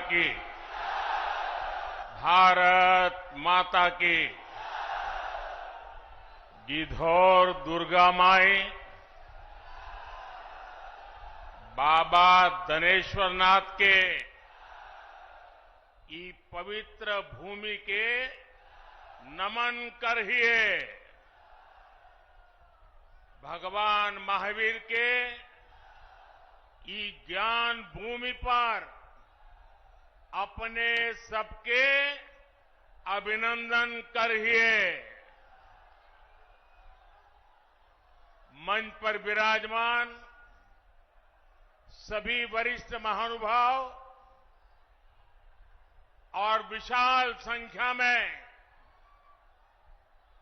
की, भारत माता की। गिद्धौर दुर्गा माई, बाबा धनेश्वर नाथ के ई पवित्र भूमि के नमन करिए। भगवान महावीर के ई ज्ञान भूमि पर अपने सबके अभिनंदन करिए। मंच पर विराजमान सभी वरिष्ठ महानुभाव और विशाल संख्या में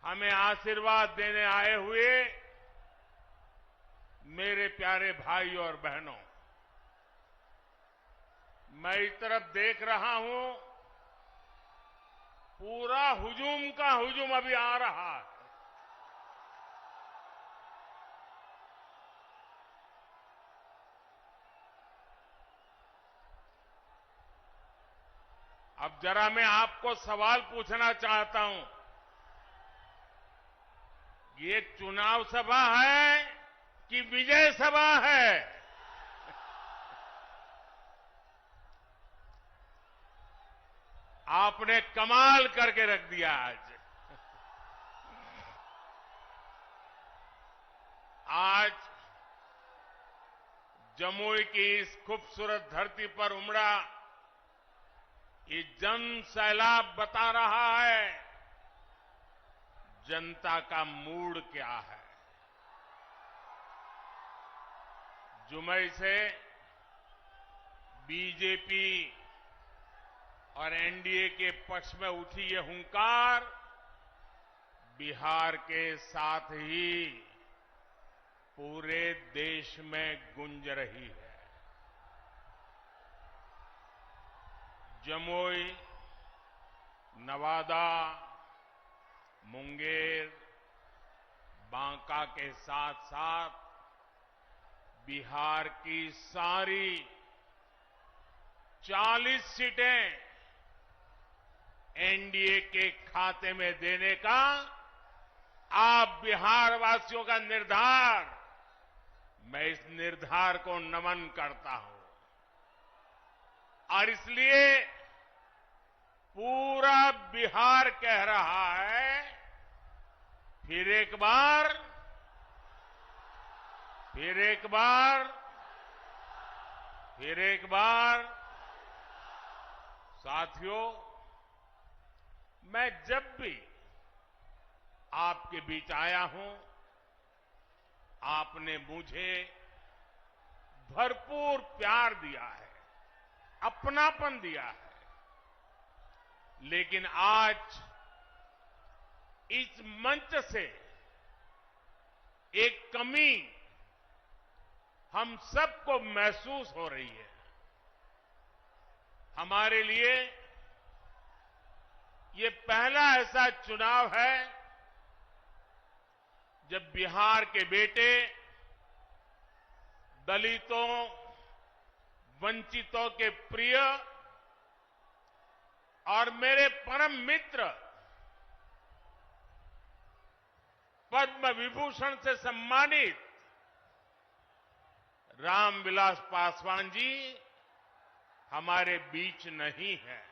हमें आशीर्वाद देने आए हुए मेरे प्यारे भाई और बहनों, मैं इस तरफ देख रहा हूं, पूरा हुजूम का हुजूम अभी आ रहा है। अब जरा मैं आपको सवाल पूछना चाहता हूं, ये चुनाव सभा है कि विजय सभा है? आपने कमाल करके रख दिया आज जमुई की इस खूबसूरत धरती पर उमड़ा ये जन सैलाब बता रहा है जनता का मूड क्या है। जुमई से बीजेपी और एनडीए के पक्ष में उठी ये हुंकार बिहार के साथ ही पूरे देश में गूंज रही है। जमुई, नवादा, मुंगेर, बांका के साथ साथ बिहार की सारी 40 सीटें एनडीए के खाते में देने का आप बिहार वासियों का निर्धार, मैं इस निर्धार को नमन करता हूं। और इसलिए पूरा बिहार कह रहा है, फिर एक बार, फिर एक बार, फिर एक बार। साथियों, मैं जब भी आपके बीच आया हूं, आपने मुझे भरपूर प्यार दिया है, अपनापन दिया है। लेकिन आज इस मंच से एक कमी हम सबको महसूस हो रही है। हमारे लिए ये पहला ऐसा चुनाव है जब बिहार के बेटे दलितों, वंचितों के प्रिय और मेरे परम मित्र पद्म विभूषण से सम्मानित रामविलास पासवान जी हमारे बीच नहीं है।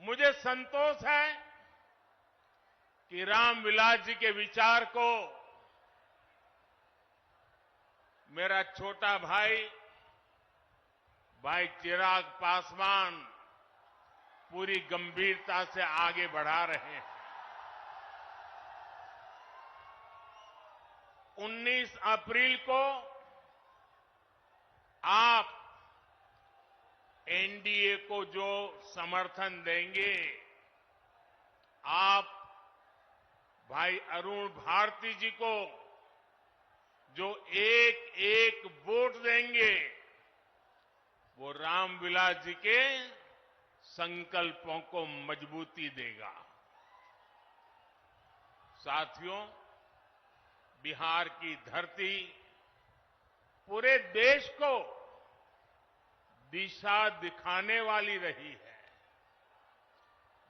मुझे संतोष है कि रामविलास जी के विचार को मेरा छोटा भाई चिराग पासवान पूरी गंभीरता से आगे बढ़ा रहे हैं। 19 अप्रैल को आप एनडीए को जो समर्थन देंगे, आप भाई अरुण भारती जी को जो एक एक वोट देंगे, वो रामविलास जी के संकल्पों को मजबूती देगा। साथियों, बिहार की धरती पूरे देश को दिशा दिखाने वाली रही है।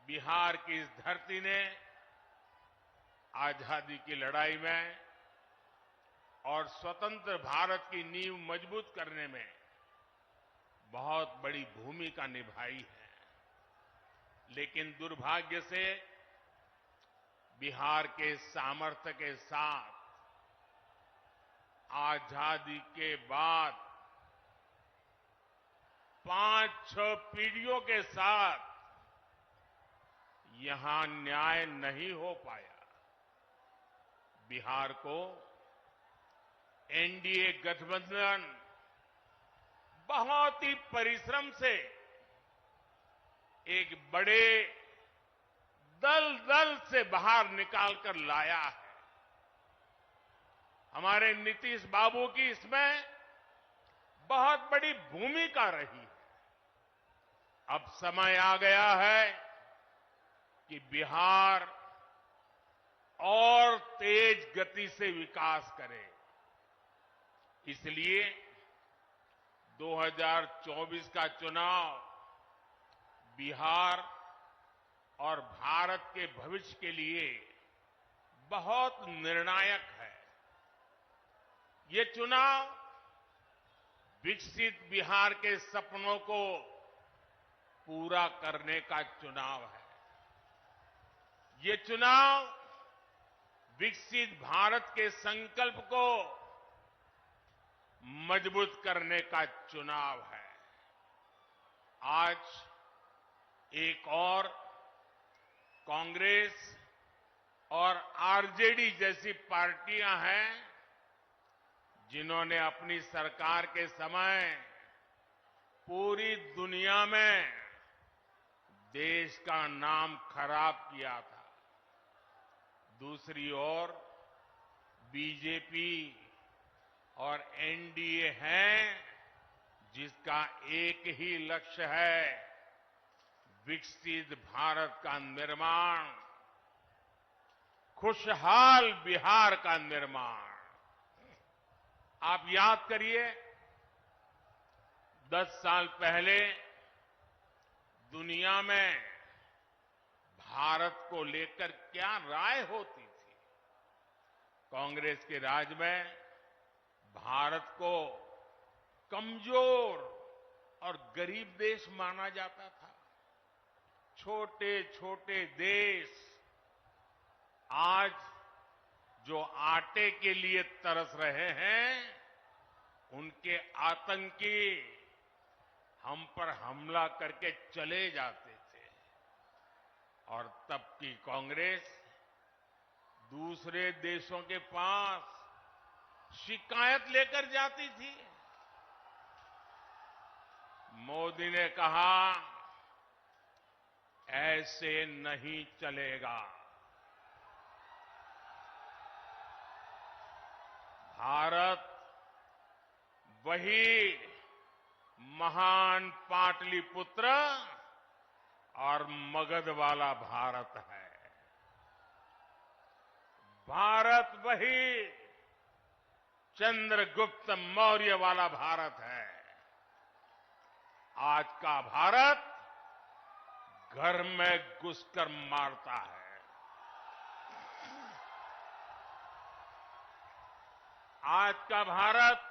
बिहार की इस धरती ने आजादी की लड़ाई में और स्वतंत्र भारत की नींव मजबूत करने में बहुत बड़ी भूमिका निभाई है। लेकिन दुर्भाग्य से बिहार के सामर्थ्य के साथ आजादी के बाद 5-6 पीढ़ियों के साथ यहां न्याय नहीं हो पाया। बिहार को एनडीए गठबंधन बहुत ही परिश्रम से एक बड़े दल से बाहर निकालकर लाया है। हमारे नीतीश बाबू की इसमें बहुत बड़ी भूमिका रही है। अब समय आ गया है कि बिहार और तेज गति से विकास करे। इसलिए 2024 का चुनाव बिहार और भारत के भविष्य के लिए बहुत निर्णायक है। ये चुनाव विकसित बिहार के सपनों को पूरा करने का चुनाव है। ये चुनाव विकसित भारत के संकल्प को मजबूत करने का चुनाव है। आज एक और कांग्रेस और आरजेडी जैसी पार्टियां हैं जिन्होंने अपनी सरकार के समय पूरी दुनिया में देश का नाम खराब किया था। दूसरी ओर बीजेपी और एनडीए हैं जिसका एक ही लक्ष्य है, विकसित भारत का निर्माण, खुशहाल बिहार का निर्माण। आप याद करिए 10 साल पहले दुनिया में भारत को लेकर क्या राय होती थी। कांग्रेस के राज में भारत को कमजोर और गरीब देश माना जाता था। छोटे छोटे देश आज जो आटे के लिए तरस रहे हैं, उनके आतंकी हम पर हमला करके चले जाते थे। और तब की कांग्रेस दूसरे देशों के पास शिकायत लेकर जाती थी। मोदी ने कहा, ऐसे नहीं चलेगा। भारत वही महान पाटलिपुत्र और मगध वाला भारत है। भारत वही चंद्रगुप्त मौर्य वाला भारत है। आज का भारत घर में घुसकर मारता है। आज का भारत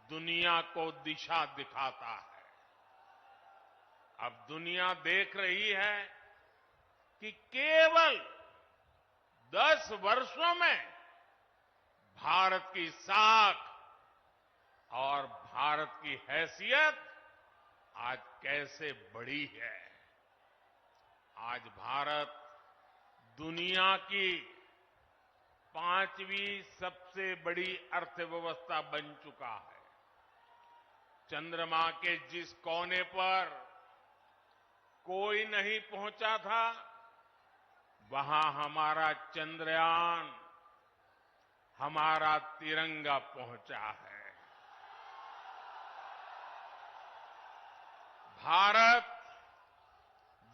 दुनिया को दिशा दिखाता है। अब दुनिया देख रही है कि केवल 10 वर्षों में भारत की साख और भारत की हैसियत आज कैसे बढ़ी है। आज भारत दुनिया की 5वीं सबसे बड़ी अर्थव्यवस्था बन चुका है। चंद्रमा के जिस कोने पर कोई नहीं पहुंचा था, वहां हमारा चंद्रयान, हमारा तिरंगा पहुंचा है। भारत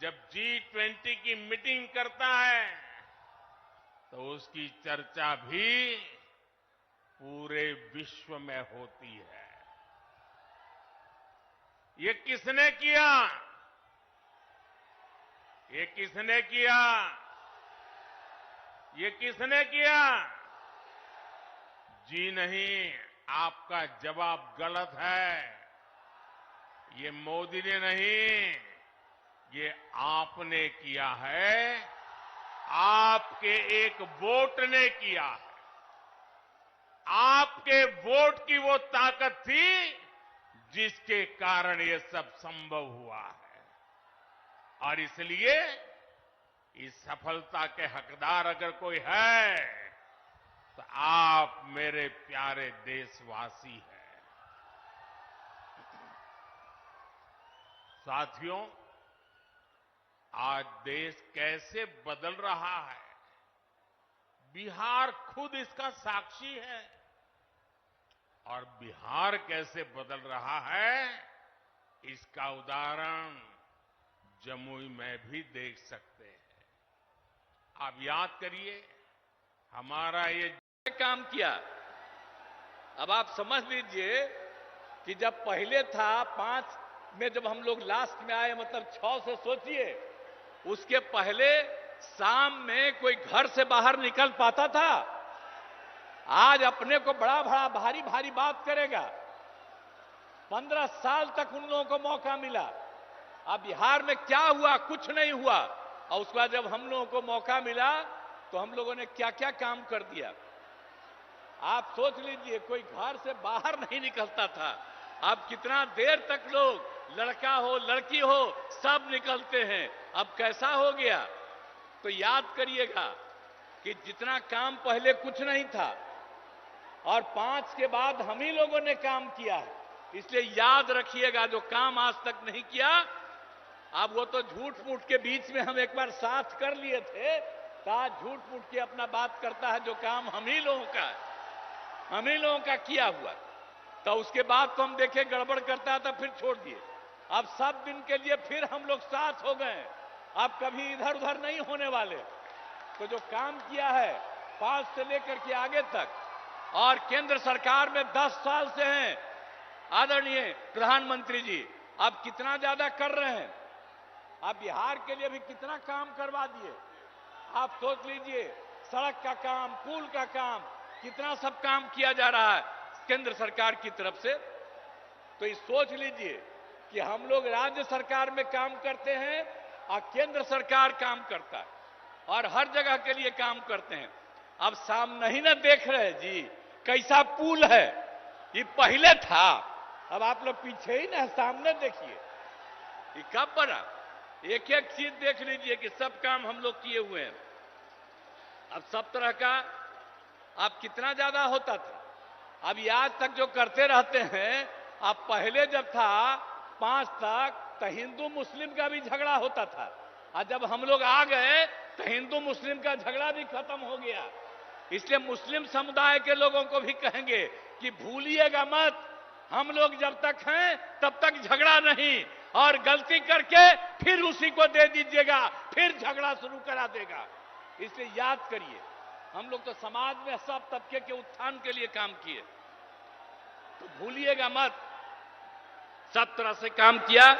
जब G20 की मीटिंग करता है तो उसकी चर्चा भी पूरे विश्व में होती है। ये किसने किया? ये किसने किया? ये किसने किया? जी नहीं, आपका जवाब गलत है। ये मोदी ने नहीं, ये आपने किया है। आपके एक वोट ने किया है। आपके वोट की वो ताकत थी जिसके कारण ये सब संभव हुआ है। और इसलिए इस सफलता के हकदार अगर कोई है तो आप मेरे प्यारे देशवासी हैं। साथियों, आज देश कैसे बदल रहा है, बिहार खुद इसका साक्षी है। और बिहार कैसे बदल रहा है, इसका उदाहरण जमुई में भी देख सकते हैं। आप याद करिए, हमारा ये काम किया। अब आप समझ लीजिए कि जब पहले था 5 में, जब हम लोग लास्ट में आए, मतलब 6 से सोचिए, उसके पहले शाम में कोई घर से बाहर निकल पाता था? आज अपने को बड़ा बड़ा भारी भारी बात करेगा। 15 साल तक उन लोगों को मौका मिला। अब बिहार में क्या हुआ? कुछ नहीं हुआ। और उसके बाद जब हम लोगों को मौका मिला तो हम लोगों ने क्या क्या काम कर दिया। आप सोच लीजिए, कोई घर से बाहर नहीं निकलता था। अब कितना देर तक लोग, लड़का हो लड़की हो, सब निकलते हैं। अब कैसा हो गया? तो याद करिएगा कि जितना काम पहले कुछ नहीं था, और 5 के बाद हम ही लोगों ने काम किया है। इसलिए याद रखिएगा, जो काम आज तक नहीं किया, अब वो तो झूठ मूठ के बीच में हम एक बार साथ कर लिए थे, तो आज झूठ मूठ के अपना बात करता है। जो काम हम ही लोगों का है, हम ही लोगों का किया हुआ, तो उसके बाद तो हम देखे गड़बड़ करता था, फिर छोड़ दिए। अब सब दिन के लिए फिर हम लोग साथ हो गए। अब कभी इधर उधर नहीं होने वाले। तो जो काम किया है 5 से लेकर के आगे तक, और केंद्र सरकार में 10 साल से हैं आदरणीय प्रधानमंत्री जी, अब कितना ज्यादा कर रहे हैं। अब बिहार के लिए भी कितना काम करवा दिए। आप सोच लीजिए, सड़क का काम, पुल का काम, कितना सब काम किया जा रहा है केंद्र सरकार की तरफ से। तो ये सोच लीजिए कि हम लोग राज्य सरकार में काम करते हैं और केंद्र सरकार काम करता है, और हर जगह के लिए काम करते हैं। अब सामने ही ना देख रहे जी कैसा पुल है। ये पहले था, अब आप लोग पीछे ही ना, सामने देखिए ये कब बना। एक एक चीज देख लीजिए कि सब काम हम लोग किए हुए हैं। अब सब तरह का, अब कितना ज्यादा होता था। अब ये आज तक जो करते रहते हैं, अब पहले जब था 5 तक, तो हिंदू मुस्लिम का भी झगड़ा होता था, और जब हम लोग आ गए तो हिंदू मुस्लिम का झगड़ा भी खत्म हो गया। इसलिए मुस्लिम समुदाय के लोगों को भी कहेंगे कि भूलिएगा मत, हम लोग जब तक हैं तब तक झगड़ा नहीं, और गलती करके फिर उसी को दे दीजिएगा, फिर झगड़ा शुरू करा देगा। इसलिए याद करिए, हम लोग तो समाज में सब तबके के उत्थान के लिए काम किए, तो भूलिएगा मत। सब तरह से काम किया।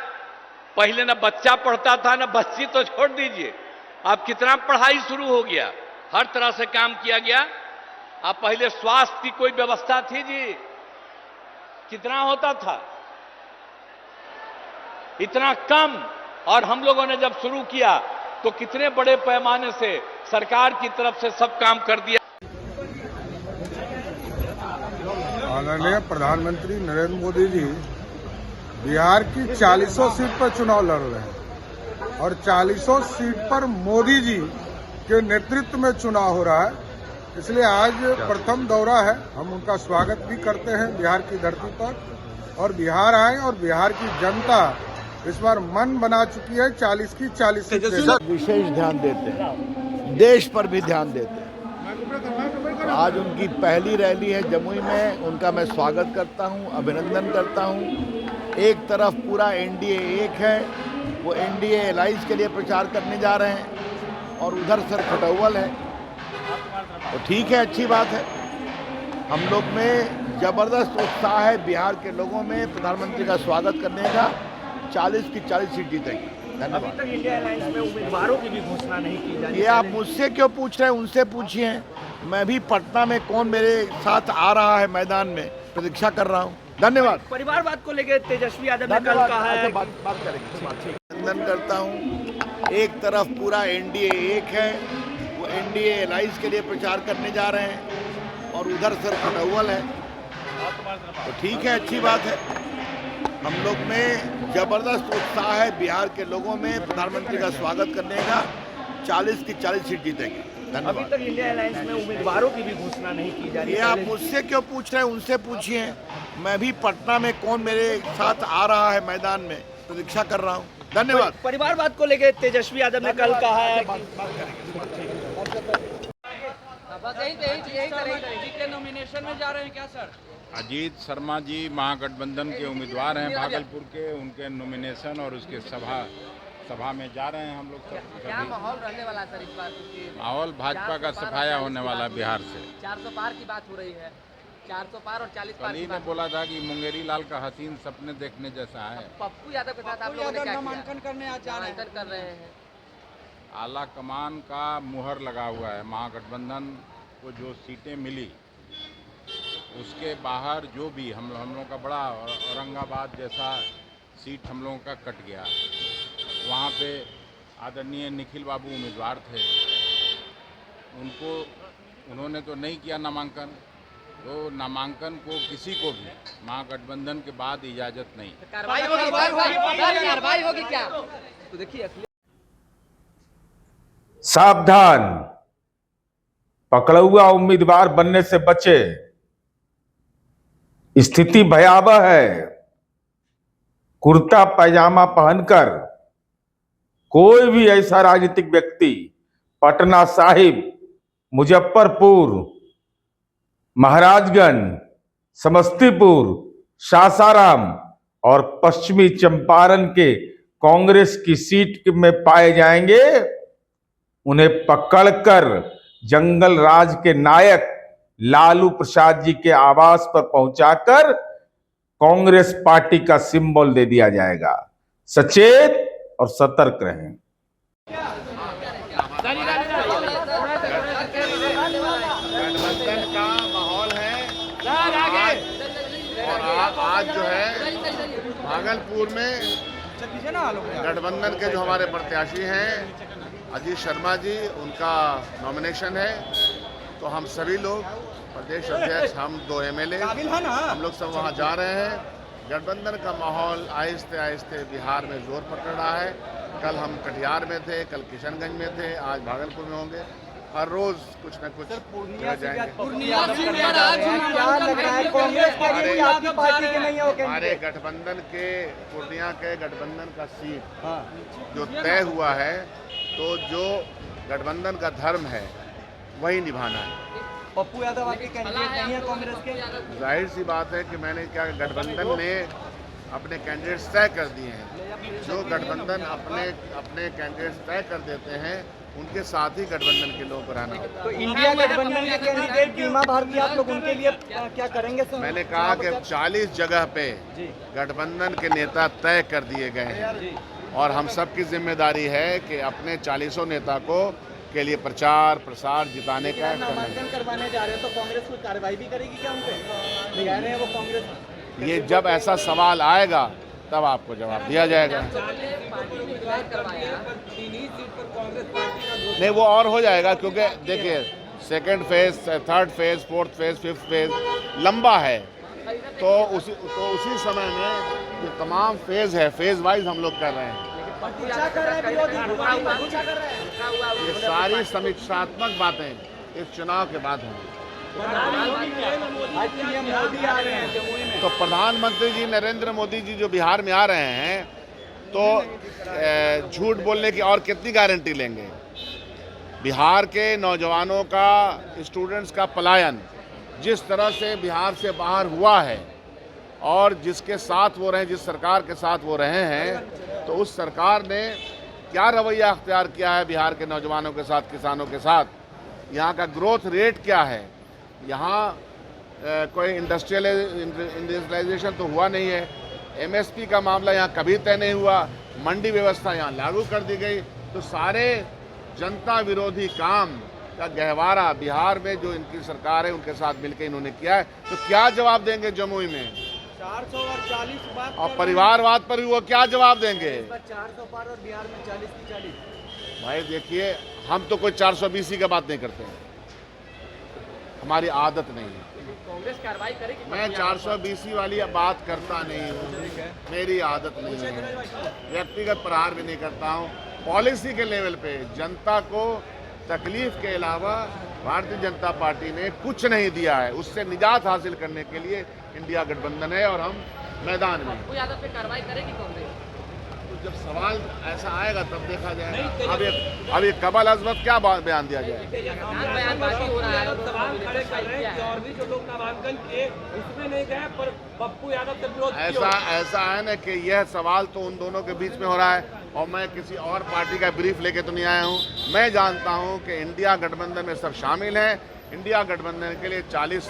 पहले ना बच्चा पढ़ता था, ना बच्ची तो छोड़ दीजिए, अब कितना पढ़ाई शुरू हो गया, हर तरह से काम किया गया। अब पहले स्वास्थ्य की कोई व्यवस्था थी जी? कितना होता था? इतना कम। और हम लोगों ने जब शुरू किया तो कितने बड़े पैमाने से सरकार की तरफ से सब काम कर दिया। आदरणीय प्रधानमंत्री नरेंद्र मोदी जी बिहार की 40 सीट पर चुनाव लड़ रहे हैं, और 40 सीट पर मोदी जी के नेतृत्व में चुनाव हो रहा है। इसलिए आज प्रथम दौरा है, हम उनका स्वागत भी करते हैं बिहार की धरती पर, और बिहार आए, और बिहार की जनता इस बार मन बना चुकी है 40 की 40 सीटें। विशेष ध्यान देते हैं, देश पर भी ध्यान देते हैं। आज उनकी पहली रैली है जमुई में, उनका मैं स्वागत करता हूं, अभिनंदन करता हूं। एक तरफ पूरा एनडीए एक है, वो एनडीए एलाइज के लिए प्रचार करने जा रहे हैं, और उधर सर खटौवल है। तो ठीक है, अच्छी बात है। हम लोग में जबरदस्त उत्साह है बिहार के लोगों में प्रधानमंत्री का स्वागत करने का। 40 की 40 सीट जीतेगी। धन्यवाद। अभी तक इंडिया अलायंस में उम्मीदवारों की भी घोषणा नहीं की जा रही। ये आप मुझसे क्यों पूछ रहे हैं, उनसे पूछिए। मैं भी पटना में कौन मेरे साथ आ रहा है मैदान में प्रतीक्षा कर रहा हूँ। धन्यवाद। परिवारवाद को लेकर तेजस्वी यादव ने कल कहा है। बात करेंगे। अभिनंदन करता हूँ। एक तरफ पूरा एनडीए एक है, वो एनडीए अलायंस के लिए प्रचार करने जा रहे हैं, और उधर सर खटौल है, तो ठीक है, अच्छी बात है। हम लोग में जबरदस्त उत्साह है बिहार के लोगों में प्रधानमंत्री का स्वागत करने का। 40 की 40 सीट जीतेगी। धन्यवाद। अभी तक इंडिया अलायंस में उम्मीदवारों की भी घोषणा नहीं की जा रही। ये आप मुझसे क्यों पूछ रहे हैं, उनसे पूछिए। मैं भी पटना में कौन मेरे साथ आ रहा है मैदान में प्रतीक्षा कर रहा हूँ। धन्यवाद। परिवारवाद को लेकर तेजस्वी यादव ने कल कहा है। नॉमिनेशन में जा रहे हैं क्या सर? अजीत शर्मा जी महागठबंधन के उम्मीदवार हैं भागलपुर के, उनके नॉमिनेशन और उसके सभा में जा रहे हैं हम लोग सब। क्या माहौल रहने वाला सर इस बार? माहौल भाजपा का सफाया होने वाला बिहार से। 400 पार की बात हो रही है, 400 पार और 40 पार कल की ही ने बात। बोला था कि मुंगेरी लाल का हसीन सपने देखने जैसा है। पप्पू यादव के साथ आप लोगों ने क्या किया? नामांकन कर रहे हैं। आला कमान का मुहर लगा हुआ है। महागठबंधन को जो सीटें मिली उसके बाहर जो भी हम लोगों का बड़ा औरंगाबाद जैसा सीट हम लोगों का कट गया। वहाँ पे आदरणीय निखिल बाबू उम्मीदवार थे, उन्होंने तो नहीं किया नामांकन। तो नामांकन को किसी को भी महागठबंधन के बाद इजाजत नहीं। कार्रवाई होगी क्या? तो देखिए सावधान, पकड़ुआ उम्मीदवार बनने से बचे। स्थिति भयावह है। कुर्ता पैजामा पहनकर कोई भी ऐसा राजनीतिक व्यक्ति पटना साहिब, मुजफ्फरपुर, महाराजगंज, समस्तीपुर, सासाराम और पश्चिमी चंपारण के कांग्रेस की सीट में पाए जाएंगे, उन्हें पकड़कर जंगल राज के नायक लालू प्रसाद जी के आवास पर पहुंचाकर कांग्रेस पार्टी का सिंबल दे दिया जाएगा। सचेत और सतर्क रहें। गठबंधन का माहौल है और आज जो है भागलपुर में गठबंधन के जो हमारे प्रत्याशी हैं अजीत शर्मा जी, उनका नॉमिनेशन है। तो हम सभी लोग, प्रदेश अध्यक्ष, हम 2 MLA, हम लोग सब वहाँ जा रहे हैं। गठबंधन का माहौल आहिस्ते आहिस्ते बिहार में जोर पकड़ रहा है। कल हम कटिहार में थे, कल किशनगंज में थे, आज भागलपुर में होंगे। हर रोज कुछ न कुछ जगह जाएंगे। हमारे गठबंधन के पूर्णिया के गठबंधन का सीट जो तय हुआ है, तो जो गठबंधन का धर्म है वही निभाना है। पप्पू यादव आपके कैंडिडेट नहीं है कांग्रेस के? जाहिर सी बात है कि मैंने क्या, गठबंधन ने अपने कैंडिडेट्स तय कर दिए हैं। जो गठबंधन अपने कैंडिडेट्स तय कर देते हैं, उनके साथ ही गठबंधन के लोगों को रहना होगा। तो इंडिया गठबंधन के कैंडिडेट बीमा भारती, आप लोग उनके लिए क्या करेंगे सर? मैंने कहा कि 40 जगह पे गठबंधन के नेता तय कर दिए गए हैं और हम सबकी जिम्मेदारी है कि अपने 40 नेता के लिए प्रचार प्रसार जिताने का नामांकन करवाने जा रहे हैं, तो कांग्रेस कोई कार्रवाई भी करेगी क्या उनपे? कह रहे हैं वो कांग्रेस। ये जब ऐसा सवाल आएगा तब आपको जवाब दिया जाएगा। नहीं, वो और हो जाएगा, क्योंकि देखिए 2nd phase, 3rd phase, 4th phase, 5th phase लंबा है। तो उसी समय में जो तमाम फेज है, फेज वाइज हम लोग कर रहे हैं। ये सारी समीक्षात्मक बातें इस चुनाव के बाद होंगी। तो प्रधानमंत्री जी नरेंद्र मोदी जी जो बिहार में आ रहे हैं, तो झूठ बोलने की और कितनी गारंटी लेंगे? बिहार के नौजवानों का, स्टूडेंट्स का पलायन जिस तरह से बिहार से बाहर हुआ है और जिसके साथ वो रहे, जिस सरकार के साथ वो रहे हैं, तो उस सरकार ने क्या रवैया अख्तियार किया है बिहार के नौजवानों के साथ, किसानों के साथ? यहाँ का ग्रोथ रेट क्या है? यहाँ कोई इंडस्ट्रियलाइजेशन तो हुआ नहीं है। एमएसपी का मामला यहाँ कभी तय नहीं हुआ। मंडी व्यवस्था यहाँ लागू कर दी गई। तो सारे जनता विरोधी काम का गहवारा बिहार में जो इनकी सरकार है उनके साथ मिलकर इन्होंने किया है। तो क्या जवाब देंगे जमुई में? 440 बात और परिवारवाद पर भी वो क्या जवाब देंगे? 400 पार और बिहार में 40 की 40। भाई देखिए, हम तो कोई 420 की बात नहीं करते हैं, हमारी आदत नहीं है। कांग्रेस कार्रवाई करेगी? मैं 420 वाली बात करता नहीं हूँ, मेरी आदत नहीं है। व्यक्तिगत प्रहार भी नहीं करता हूँ। पॉलिसी के लेवल पे जनता को तकलीफ के अलावा भारतीय जनता पार्टी ने कुछ नहीं दिया है। उससे निजात हासिल करने के लिए इंडिया गठबंधन है और हम मैदान में। पप्पू यादव पे कार्रवाई करेगी कांग्रेस? तो जब सवाल ऐसा आएगा तब देखा जाएगा। अब ये कमल अजमत क्या बयान दिया जाए? बयानबाजी हो रहा है, सवाल खड़े कर रहे हैं कि और भी जो लोग नामांकन किए उसमें नहीं गए, पर पप्पू यादव से विरोध ऐसा है ना कि यह सवाल तो उन दोनों के बीच में हो रहा है और मैं किसी और पार्टी का ब्रीफ लेके तो नहीं आया हूँ। मैं जानता हूँ कि इंडिया गठबंधन में सब शामिल हैं। इंडिया गठबंधन के लिए 40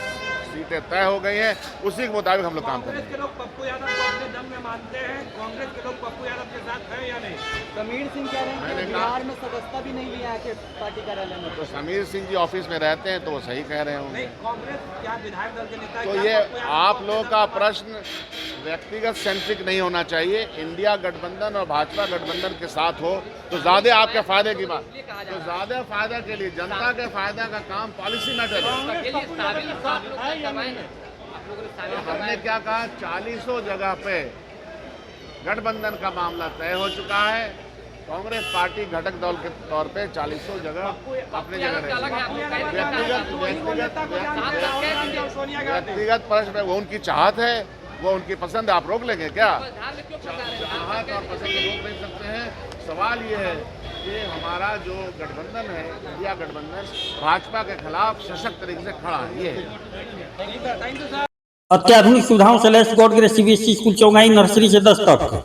सीटें तय हो गई हैं। उसी के मुताबिक हम लोग काम करेंगे। कांग्रेस के लोग पप्पू यादव को अपने दम में मानते हैं। कांग्रेस के लोग पप्पू यादव के साथ हैं या नहीं? समीर सिंह कह रहे हैं कि बिहार में सदस्यता भी नहीं लिया है कि पार्टी कार्यालय में। तो समीर सिंह जी ऑफिस में रहते हैं तो वो सही कह रहे होंगे। कांग्रेस क्या विधायक दल के नेता? तो ये आप लोगों का प्रश्न व्यक्तिगत सेंट्रिक नहीं होना चाहिए। इंडिया गठबंधन और भाजपा गठबंधन के साथ हो तो ज्यादा आपके फायदे की बात, तो ज्यादा फायदा के लिए जनता के फायदा का काम पॉलिसी मैटर है। हमने क्या कहा, 40 जगह पे गठबंधन का मामला तय हो चुका है। कांग्रेस पार्टी घटक दल के तौर पे 40 जगह अपनी जगह व्यक्तिगत प्रश्न वो उनकी चाहत है, वो उनकी पसंद है। आप रोक लेंगे क्या? चाहत और पसंद रोक नहीं सकते हैं। सवाल ये है कि हमारा जो गठबंधन है, इंडिया गठबंधन, भाजपा के खिलाफ सशक्त तरीके से खड़ा है। ये अत्याधुनिक सुविधाओं से लैस God Grace CBSE school Chaugai nursery से 10 तक।